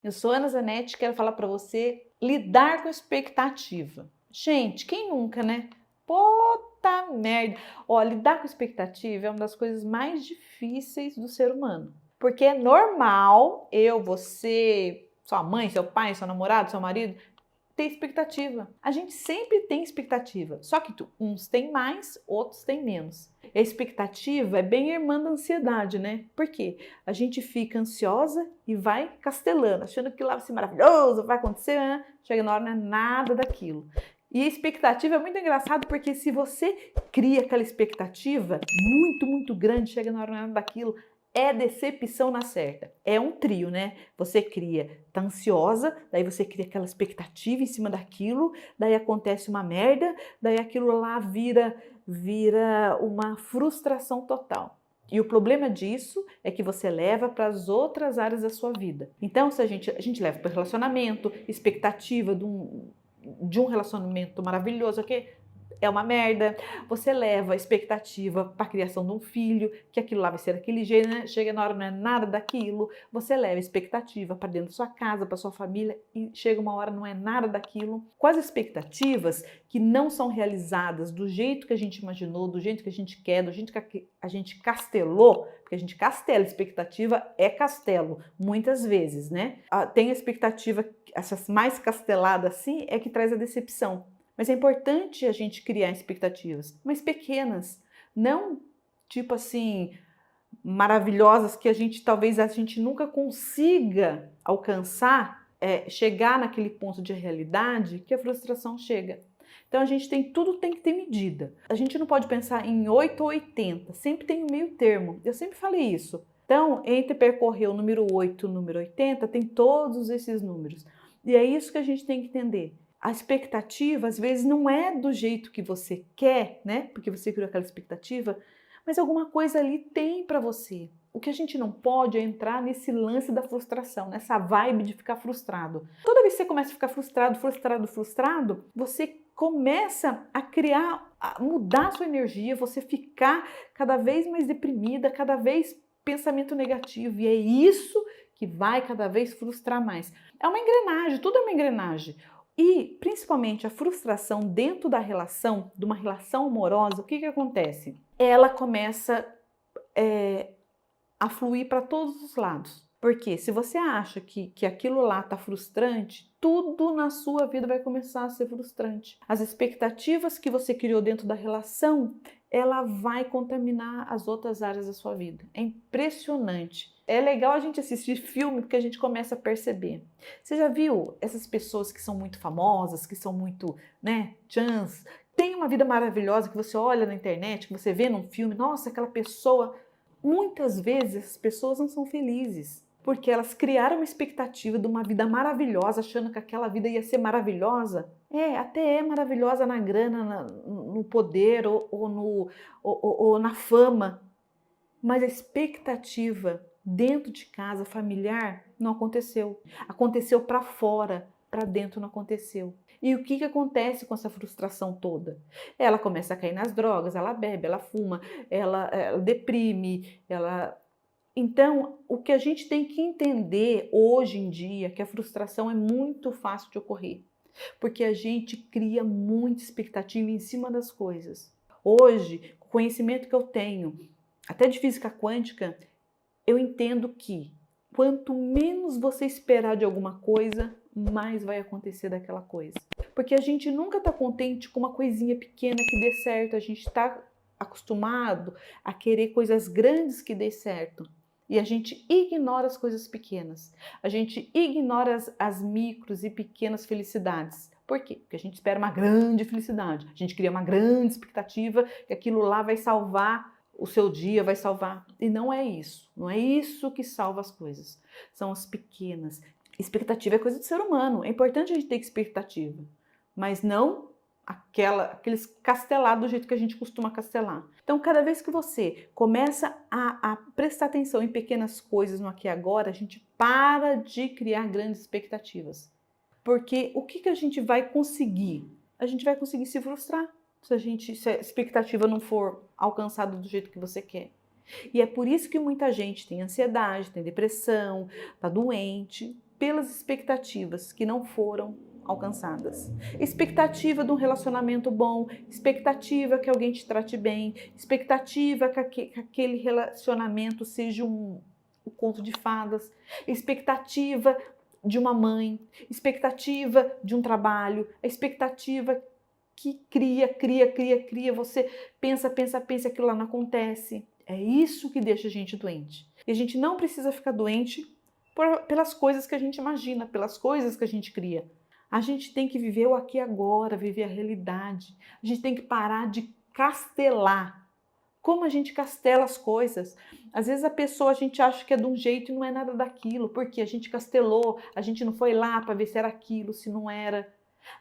Eu sou Ana Zanetti, quero falar para você lidar com expectativa. Gente, quem nunca, né? Puta merda! Ó, lidar com expectativa é uma das coisas mais difíceis do ser humano. Porque é normal eu, você, sua mãe, seu pai, seu namorado, seu marido, ter expectativa. A gente sempre tem expectativa, só que uns têm mais, outros têm menos. A expectativa é bem irmã da ansiedade, né? Por quê? A gente fica ansiosa e vai castelando, achando que lá vai ser maravilhoso, vai acontecer, né? Chega na hora, não é nada daquilo. E a expectativa é muito engraçado porque se você cria aquela expectativa muito grande, chega na hora, não é nada daquilo, é decepção na certa. É um trio, né? Você cria, tá ansiosa, daí você cria aquela expectativa em cima daquilo, daí acontece uma merda, daí aquilo lá vira uma frustração total. E o problema disso é que você leva para as outras áreas da sua vida. Então, se a gente leva para o relacionamento, expectativa de um relacionamento maravilhoso, ok? É uma merda, você leva a expectativa para a criação de um filho, que aquilo lá vai ser daquele jeito, né? Chega na hora não é nada daquilo, você leva a expectativa para dentro da sua casa, para sua família e chega uma hora não é nada daquilo. Com as expectativas que não são realizadas do jeito que a gente imaginou, do jeito que a gente quer, do jeito que a gente castelou, porque a gente castela, expectativa é castelo, muitas vezes, né? Tem a expectativa, essas mais casteladas assim, é que traz a decepção. Mas é importante a gente criar expectativas, mas pequenas, não tipo assim, maravilhosas que talvez a gente nunca consiga alcançar, chegar naquele ponto de realidade que a frustração chega. Então a gente tudo tem que ter medida. A gente não pode pensar em 8 ou 80, sempre tem um meio termo. Eu sempre falei isso. Então, entre percorrer o número 8 e o número 80, tem todos esses números. E é isso que a gente tem que entender. A expectativa, às vezes, não é do jeito que você quer, né? Porque você criou aquela expectativa, mas alguma coisa ali tem para você. O que a gente não pode é entrar nesse lance da frustração, nessa vibe de ficar frustrado. Toda vez que você começa a ficar frustrado, você começa a criar, a mudar a sua energia, você ficar cada vez mais deprimida, cada vez pensamento negativo. E é isso que vai cada vez frustrar mais. É uma engrenagem, tudo é uma engrenagem. E, principalmente, a frustração dentro da relação, de uma relação amorosa, o que acontece? Ela começa a fluir para todos os lados. Porque se você acha que aquilo lá está frustrante, tudo na sua vida vai começar a ser frustrante. As expectativas que você criou dentro da relação, ela vai contaminar as outras áreas da sua vida. É impressionante. É legal a gente assistir filme porque a gente começa a perceber. Você já viu essas pessoas que são muito famosas, que são muito, né, chans, tem uma vida maravilhosa que você olha na internet, que você vê num filme, nossa, aquela pessoa. Muitas vezes as pessoas não são felizes, porque elas criaram uma expectativa de uma vida maravilhosa, achando que aquela vida ia ser maravilhosa. Até é maravilhosa na grana, no poder ou na fama, mas a expectativa dentro de casa, familiar, não aconteceu. Aconteceu para fora, para dentro não aconteceu. E o que acontece com essa frustração toda? Ela começa a cair nas drogas, ela bebe, ela fuma, ela deprime, Então, o que a gente tem que entender hoje em dia é que a frustração é muito fácil de ocorrer, porque a gente cria muita expectativa em cima das coisas. Hoje, com o conhecimento que eu tenho, até de física quântica, eu entendo que quanto menos você esperar de alguma coisa, mais vai acontecer daquela coisa. Porque a gente nunca está contente com uma coisinha pequena que dê certo, a gente está acostumado a querer coisas grandes que dê certo. E a gente ignora as coisas pequenas, a gente ignora as micros e pequenas felicidades. Por quê? Porque a gente espera uma grande felicidade, a gente cria uma grande expectativa que aquilo lá vai salvar o seu dia, vai salvar. E não é isso. Não é isso que salva as coisas. São as pequenas. Expectativa é coisa do ser humano. É importante a gente ter expectativa, mas não aqueles castelados do jeito que a gente costuma castelar. Então, cada vez que você começa a prestar atenção em pequenas coisas no aqui e agora, a gente para de criar grandes expectativas. Porque o que a gente vai conseguir? A gente vai conseguir se frustrar se a expectativa não for alcançada do jeito que você quer. E é por isso que muita gente tem ansiedade, tem depressão, tá doente, pelas expectativas que não foram alcançadas. Expectativa de um relacionamento bom, expectativa que alguém te trate bem, expectativa que aquele relacionamento seja um conto de fadas, expectativa de uma mãe, expectativa de um trabalho, a expectativa que cria, você pensa, aquilo lá não acontece. É isso que deixa a gente doente. E a gente não precisa ficar doente pelas coisas que a gente imagina, pelas coisas que a gente cria. A gente tem que viver o aqui e agora, viver a realidade. A gente tem que parar de castelar. Como a gente castela as coisas. Às vezes a pessoa a gente acha que é de um jeito e não é nada daquilo, porque a gente castelou, a gente não foi lá para ver se era aquilo, se não era.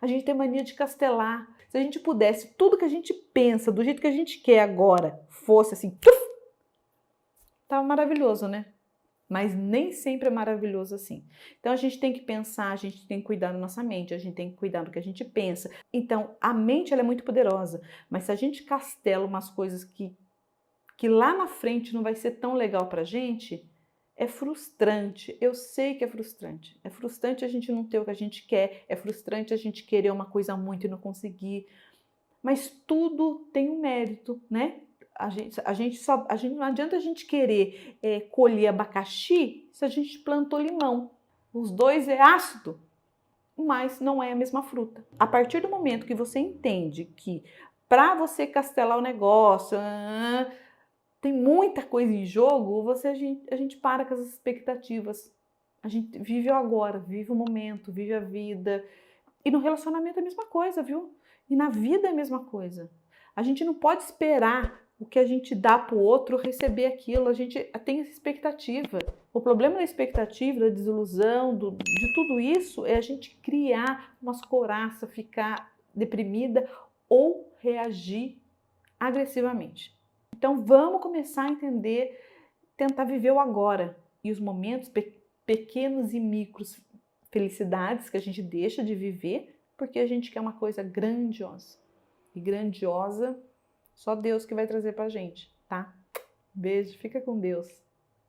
A gente tem mania de castelar. Se a gente pudesse, tudo que a gente pensa, do jeito que a gente quer agora, fosse assim, tava maravilhoso, né? Mas nem sempre é maravilhoso assim. Então a gente tem que pensar, a gente tem que cuidar da nossa mente, a gente tem que cuidar do que a gente pensa. Então a mente ela é muito poderosa, mas se a gente castela umas coisas que lá na frente não vai ser tão legal pra gente, é frustrante. Eu sei que é frustrante. É frustrante a gente não ter o que a gente quer, é frustrante a gente querer uma coisa muito e não conseguir. Mas tudo tem um mérito, né? Não adianta a gente querer colher abacaxi se a gente plantou limão. Os dois é ácido, mas não é a mesma fruta. A partir do momento que você entende que para você castelar o negócio, tem muita coisa em jogo, a gente para com as expectativas. A gente vive o agora, vive o momento, vive a vida. E no relacionamento é a mesma coisa, viu? E na vida é a mesma coisa. A gente não pode esperar o que a gente dá para o outro receber aquilo. A gente tem essa expectativa. O problema da expectativa, da desilusão, de tudo isso é a gente criar umas couraças, ficar deprimida ou reagir agressivamente. Então vamos começar a entender, tentar viver o agora e os momentos pequenos e micros felicidades que a gente deixa de viver porque a gente quer uma coisa grandiosa. E grandiosa, só Deus que vai trazer pra gente, tá? Beijo, fica com Deus.